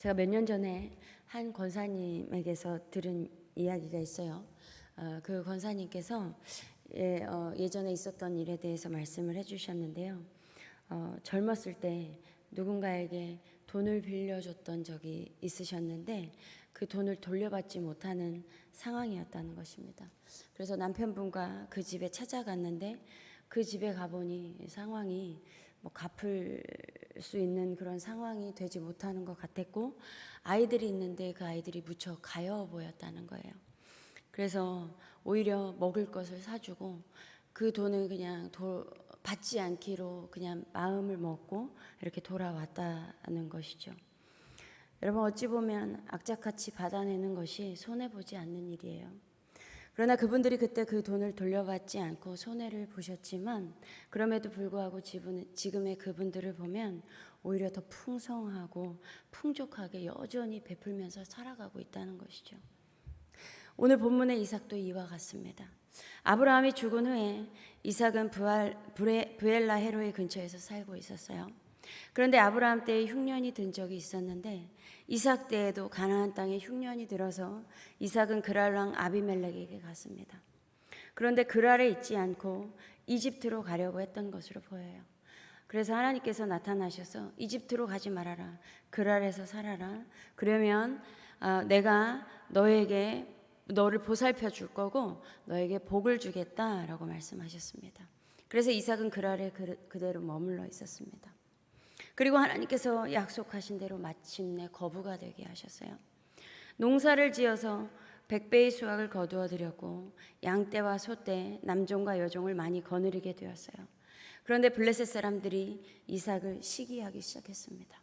제가 몇 년 전에 한 권사님에게서 들은 이야기가 있어요. 그 권사님께서 예전에 있었던 일에 대해서 말씀을 해주셨는데요. 젊었을 때 누군가에게 돈을 빌려줬던 적이 있으셨는데 그 돈을 돌려받지 못하는 상황이었다는 것입니다. 그래서 남편분과 그 집에 찾아갔는데 그 집에 가보니 상황이 갚을 수 있는 그런 상황이 되지 못하는 것 같았고, 아이들이 있는데 그 아이들이 무척 가여워 보였다는 거예요. 그래서 오히려 먹을 것을 사주고 그 돈을 그냥 받지 않기로 그냥 마음을 먹고 이렇게 돌아왔다는 것이죠. 여러분, 어찌 보면 악착같이 받아내는 것이 손해보지 않는 일이에요. 그러나 그분들이 그때 그 돈을 돌려받지 않고 손해를 보셨지만, 그럼에도 불구하고 지금의 그분들을 보면 오히려 더 풍성하고 풍족하게 여전히 베풀면서 살아가고 있다는 것이죠. 오늘 본문의 이삭도 이와 같습니다. 아브라함이 죽은 후에 이삭은 브엘라 헤로의 근처에서 살고 있었어요. 그런데 아브라함 때에 흉년이 든 적이 있었는데 이삭 때에도 가나안 땅에 흉년이 들어서 이삭은 그랄 왕 아비멜렉에게 갔습니다. 그런데 그랄에 있지 않고 이집트로 가려고 했던 것으로 보여요. 그래서 하나님께서 나타나셔서 이집트로 가지 말아라, 그랄에서 살아라. 그러면 내가 너를 보살펴 줄 거고 너에게 복을 주겠다라고 말씀하셨습니다. 그래서 이삭은 그랄에 그대로 머물러 있었습니다. 그리고 하나님께서 약속하신 대로 마침내 거부가 되게 하셨어요. 농사를 지어서 100배의 수확을 거두어 드렸고 양떼와 소떼, 남종과 여종을 많이 거느리게 되었어요. 그런데 블레셋 사람들이 이삭을 시기하기 시작했습니다.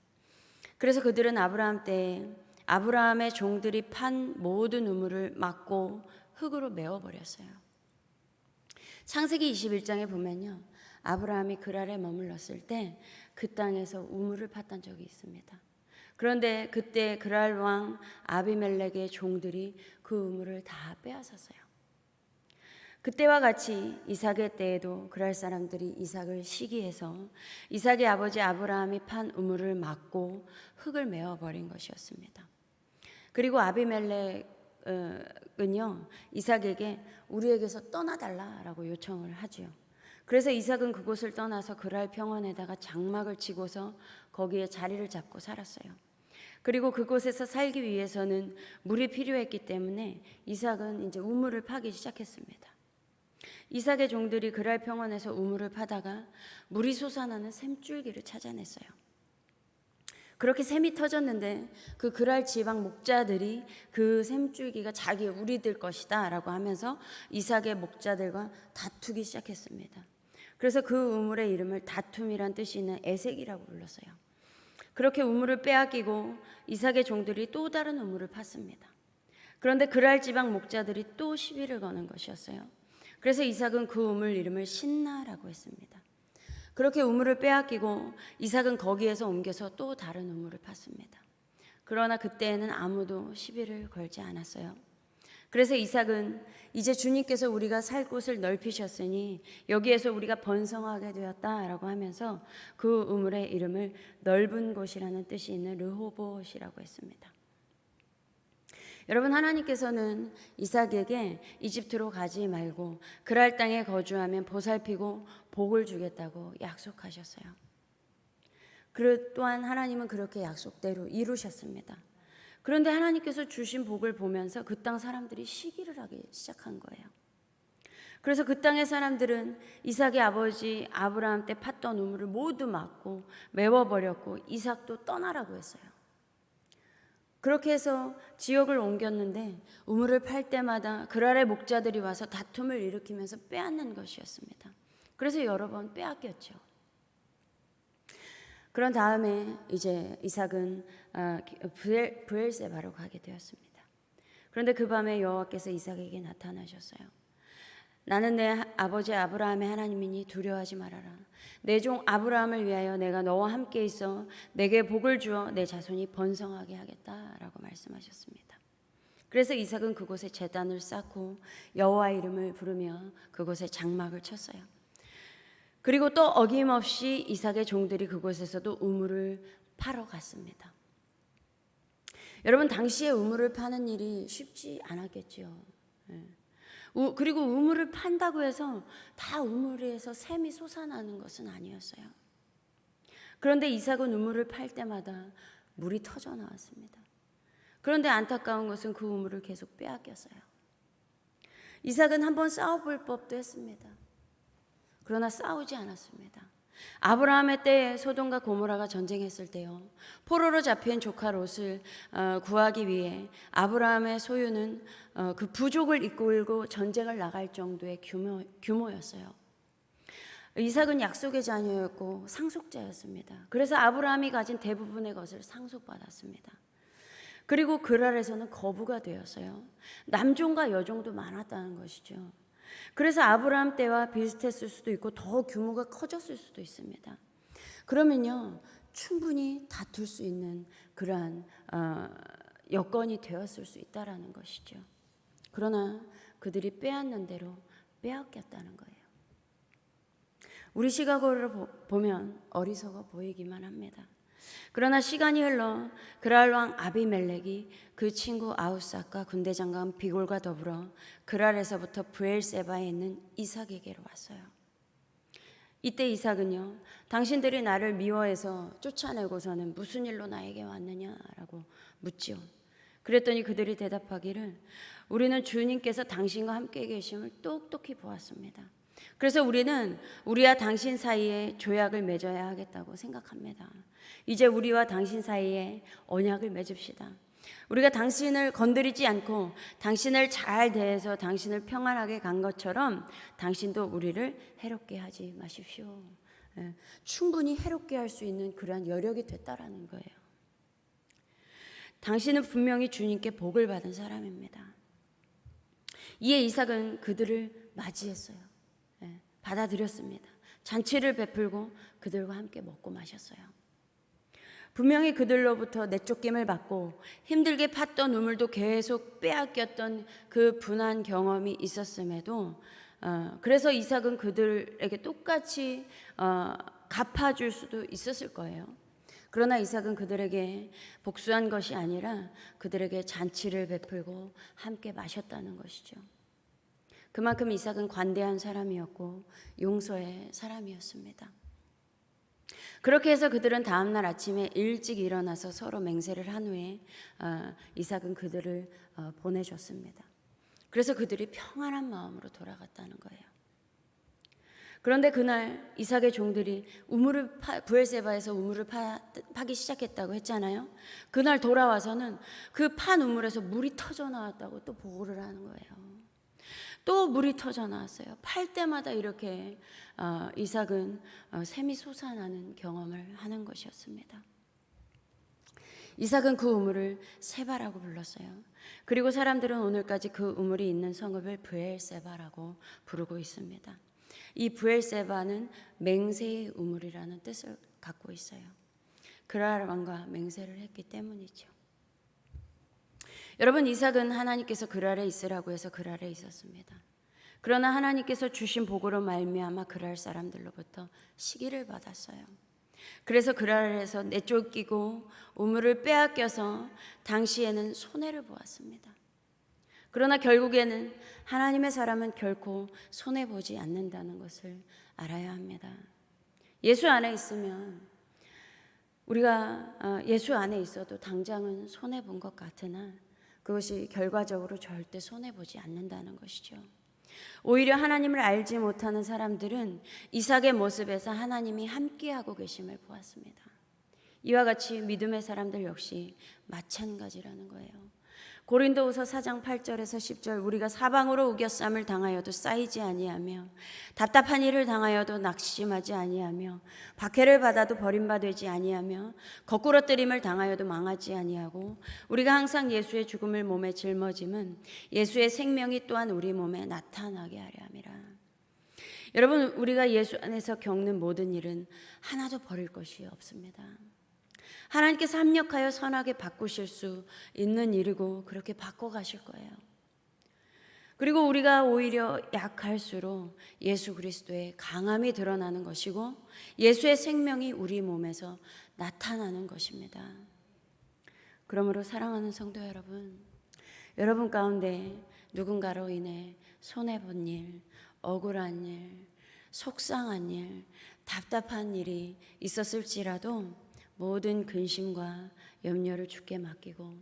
그래서 그들은 아브라함 때에 아브라함의 종들이 판 모든 우물을 막고 흙으로 메워버렸어요. 창세기 21장에 보면요, 아브라함이 그랄에 머물렀을 때 그 땅에서 우물을 팠던 적이 있습니다. 그런데 그때 그랄 왕 아비멜렉의 종들이 그 우물을 다 빼앗았어요. 그때와 같이 이삭의 때에도 그랄 사람들이 이삭을 시기해서 이삭의 아버지 아브라함이 판 우물을 막고 흙을 메워버린 것이었습니다. 그리고 아비멜렉은요, 이삭에게 우리에게서 떠나달라라고 요청을 하죠. 그래서 이삭은 그곳을 떠나서 그랄 평원에다가 장막을 치고서 거기에 자리를 잡고 살았어요. 그리고 그곳에서 살기 위해서는 물이 필요했기 때문에 이삭은 이제 우물을 파기 시작했습니다. 이삭의 종들이 그랄 평원에서 우물을 파다가 물이 솟아나는 샘줄기를 찾아냈어요. 그렇게 샘이 터졌는데 그 그랄 지방 목자들이 그 샘줄기가 자기의 우리들 것이다 라고 하면서 이삭의 목자들과 다투기 시작했습니다. 그래서 그 우물의 이름을 다툼이란 뜻이 있는 에색이라고 불렀어요. 그렇게 우물을 빼앗기고 이삭의 종들이 또 다른 우물을 팠습니다. 그런데 그랄 지방 목자들이 또 시비를 거는 것이었어요. 그래서 이삭은 그 우물 이름을 신나라고 했습니다. 그렇게 우물을 빼앗기고 이삭은 거기에서 옮겨서 또 다른 우물을 팠습니다. 그러나 그때에는 아무도 시비를 걸지 않았어요. 그래서 이삭은 이제 주님께서 우리가 살 곳을 넓히셨으니 여기에서 우리가 번성하게 되었다라고 하면서 그 우물의 이름을 넓은 곳이라는 뜻이 있는 르호봇이라고 했습니다. 여러분, 하나님께서는 이삭에게 이집트로 가지 말고 그랄 땅에 거주하면 보살피고 복을 주겠다고 약속하셨어요. 또한 하나님은 그렇게 약속대로 이루셨습니다. 그런데 하나님께서 주신 복을 보면서 그 땅 사람들이 시기를 하기 시작한 거예요. 그래서 그 땅의 사람들은 이삭의 아버지 아브라함 때 팠던 우물을 모두 막고 메워버렸고 이삭도 떠나라고 했어요. 그렇게 해서 지역을 옮겼는데 우물을 팔 때마다 그랄의 목자들이 와서 다툼을 일으키면서 빼앗는 것이었습니다. 그래서 여러 번 빼앗겼죠. 그런 다음에 이제 이삭은 브엘세바로 가게 되었습니다. 그런데 그 밤에 여호와께서 이삭에게 나타나셨어요. 나는 내 아버지 아브라함의 하나님이니 두려워하지 말아라. 내 종 아브라함을 위하여 내가 너와 함께 있어 내게 복을 주어 내 자손이 번성하게 하겠다라고 말씀하셨습니다. 그래서 이삭은 그곳에 제단을 쌓고 여호와 이름을 부르며 그곳에 장막을 쳤어요. 그리고 또 어김없이 이삭의 종들이 그곳에서도 우물을 파러 갔습니다. 여러분, 당시에 우물을 파는 일이 쉽지 않았겠죠. 그리고 우물을 판다고 해서 다 우물에서 샘이 솟아나는 것은 아니었어요. 그런데 이삭은 우물을 팔 때마다 물이 터져 나왔습니다. 그런데 안타까운 것은 그 우물을 계속 빼앗겼어요. 이삭은 한번 싸워볼 법도 했습니다. 그러나 싸우지 않았습니다. 아브라함의 때에 소돔과 고모라가 전쟁했을 때요, 포로로 잡힌 조카 롯을 구하기 위해 아브라함의 소유는 그 부족을 이끌고 전쟁을 나갈 정도의 규모였어요. 이삭은 약속의 자녀였고 상속자였습니다. 그래서 아브라함이 가진 대부분의 것을 상속받았습니다. 그리고 그랄에서는 거부가 되었어요. 남종과 여종도 많았다는 것이죠. 그래서 아브라함 때와 비슷했을 수도 있고 더 규모가 커졌을 수도 있습니다. 그러면요, 충분히 다툴 수 있는 그러한 여건이 되었을 수 있다라는 것이죠. 그러나 그들이 빼앗는 대로 빼앗겼다는 거예요. 우리 시각으로 보면 어리석어 보이기만 합니다. 그러나 시간이 흘러 그랄 왕 아비멜렉이 그 친구 아우삭과 군대 장관 비골과 더불어 그랄에서부터 브엘세바에 있는 이삭에게로 왔어요. 이때 이삭은요, 당신들이 나를 미워해서 쫓아내고서는 무슨 일로 나에게 왔느냐라고 묻지요. 그랬더니 그들이 대답하기를, 우리는 주님께서 당신과 함께 계심을 똑똑히 보았습니다. 그래서 우리는 우리와 당신 사이에 조약을 맺어야 하겠다고 생각합니다. 이제 우리와 당신 사이에 언약을 맺읍시다. 우리가 당신을 건드리지 않고 당신을 잘 대해서 당신을 평안하게 간 것처럼 당신도 우리를 해롭게 하지 마십시오. 충분히 해롭게 할 수 있는 그러한 여력이 됐다라는 거예요. 당신은 분명히 주님께 복을 받은 사람입니다. 이에 이삭은 그들을 맞이했어요. 받아들였습니다. 잔치를 베풀고 그들과 함께 먹고 마셨어요. 분명히 그들로부터 내쫓김을 받고 힘들게 팠던 우물도 계속 빼앗겼던 그 분한 경험이 있었음에도 그래서 이삭은 그들에게 똑같이 갚아줄 수도 있었을 거예요. 그러나 이삭은 그들에게 복수한 것이 아니라 그들에게 잔치를 베풀고 함께 마셨다는 것이죠. 그만큼 이삭은 관대한 사람이었고 용서의 사람이었습니다. 그렇게 해서 그들은 다음날 아침에 일찍 일어나서 서로 맹세를 한 후에 이삭은 그들을 보내줬습니다. 그래서 그들이 평안한 마음으로 돌아갔다는 거예요. 그런데 그날 이삭의 종들이 브엘세바에서 우물을 파기 시작했다고 했잖아요. 그날 돌아와서는 그 판 우물에서 물이 터져 나왔다고 또 보고를 하는 거예요. 또 물이 터져 나왔어요. 팔 때마다 이렇게 이삭은 샘이 솟아나는 경험을 하는 것이었습니다. 이삭은 그 우물을 세바라고 불렀어요. 그리고 사람들은 오늘까지 그 우물이 있는 성읍을 브엘세바라고 부르고 있습니다. 이 브엘세바는 맹세의 우물이라는 뜻을 갖고 있어요. 그랄 왕과 맹세를 했기 때문이죠. 여러분, 이삭은 하나님께서 그랄에 있으라고 해서 그랄에 있었습니다. 그러나 하나님께서 주신 복으로 말미암아 그랄 사람들로부터 시기를 받았어요. 그래서 그랄에서 내쫓기고 우물을 빼앗겨서 당시에는 손해를 보았습니다. 그러나 결국에는 하나님의 사람은 결코 손해보지 않는다는 것을 알아야 합니다. 예수 안에 있으면 우리가 예수 안에 있어도 당장은 손해본 것 같으나 그것이 결과적으로 절대 손해보지 않는다는 것이죠. 오히려 하나님을 알지 못하는 사람들은 이삭의 모습에서 하나님이 함께하고 계심을 보았습니다. 이와 같이 믿음의 사람들 역시 마찬가지라는 거예요. 고린도후서 4장 8절에서 10절, 우리가 사방으로 우겨쌈을 당하여도 쌓이지 아니하며 답답한 일을 당하여도 낙심하지 아니하며 박해를 받아도 버림받지 아니하며 거꾸러뜨림을 당하여도 망하지 아니하고 우리가 항상 예수의 죽음을 몸에 짊어짐은 예수의 생명이 또한 우리 몸에 나타나게 하려 함이라. 여러분, 우리가 예수 안에서 겪는 모든 일은 하나도 버릴 것이 없습니다. 하나님께서 합력하여 선하게 바꾸실 수 있는 일이고 그렇게 바꿔가실 거예요. 그리고 우리가 오히려 약할수록 예수 그리스도의 강함이 드러나는 것이고 예수의 생명이 우리 몸에서 나타나는 것입니다. 그러므로 사랑하는 성도 여러분, 여러분 가운데 누군가로 인해 손해본 일, 억울한 일, 속상한 일, 답답한 일이 있었을지라도 모든 근심과 염려를 주께 맡기고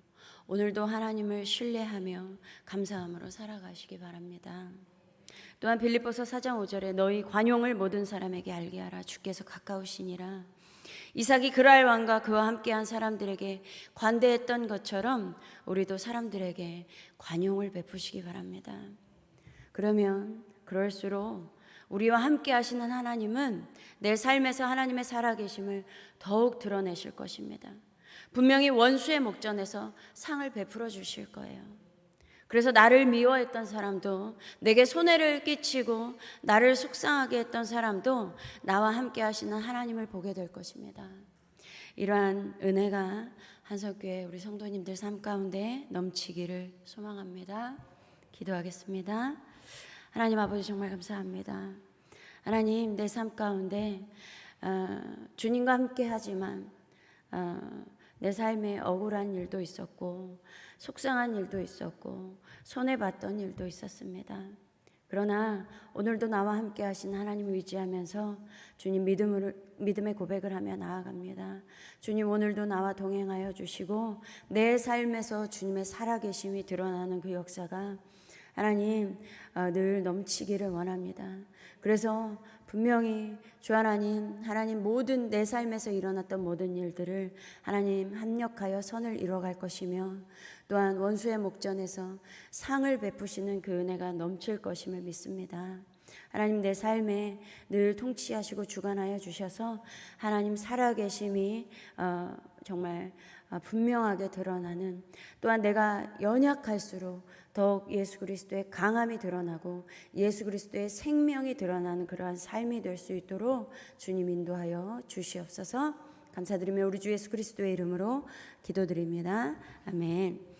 오늘도 하나님을 신뢰하며 감사함으로 살아가시기 바랍니다. 또한 빌립보서 4장 5절에 너희 관용을 모든 사람에게 알게 하라. 주께서 가까우시니라. 이삭이 그랄 왕과 그와 함께한 사람들에게 관대했던 것처럼 우리도 사람들에게 관용을 베푸시기 바랍니다. 그러면 그럴수록 우리와 함께 하시는 하나님은 내 삶에서 하나님의 살아계심을 더욱 드러내실 것입니다. 분명히 원수의 목전에서 상을 베풀어 주실 거예요. 그래서 나를 미워했던 사람도, 내게 손해를 끼치고 나를 속상하게 했던 사람도 나와 함께 하시는 하나님을 보게 될 것입니다. 이러한 은혜가 한석교회 우리 성도님들 삶 가운데 넘치기를 소망합니다. 기도하겠습니다. 하나님 아버지, 정말 감사합니다. 하나님, 내 삶 가운데 주님과 함께 하지만 내 삶에 억울한 일도 있었고 속상한 일도 있었고 손해봤던 일도 있었습니다. 그러나 오늘도 나와 함께 하신 하나님을 의지하면서 주님 믿음의 고백을 하며 나아갑니다. 주님, 오늘도 나와 동행하여 주시고 내 삶에서 주님의 살아계심이 드러나는 그 역사가 하나님 늘 넘치기를 원합니다. 그래서 분명히 주 하나님 모든 내 삶에서 일어났던 모든 일들을 하나님 합력하여 선을 이뤄갈 것이며 또한 원수의 목전에서 상을 베푸시는 그 은혜가 넘칠 것임을 믿습니다. 하나님, 내 삶에 늘 통치하시고 주관하여 주셔서 하나님 살아계심이 정말 분명하게 드러나는, 또한 내가 연약할수록 더욱 예수 그리스도의 강함이 드러나고 예수 그리스도의 생명이 드러나는 그러한 삶이 될 수 있도록 주님 인도하여 주시옵소서. 감사드리며 우리 주 예수 그리스도의 이름으로 기도드립니다. 아멘.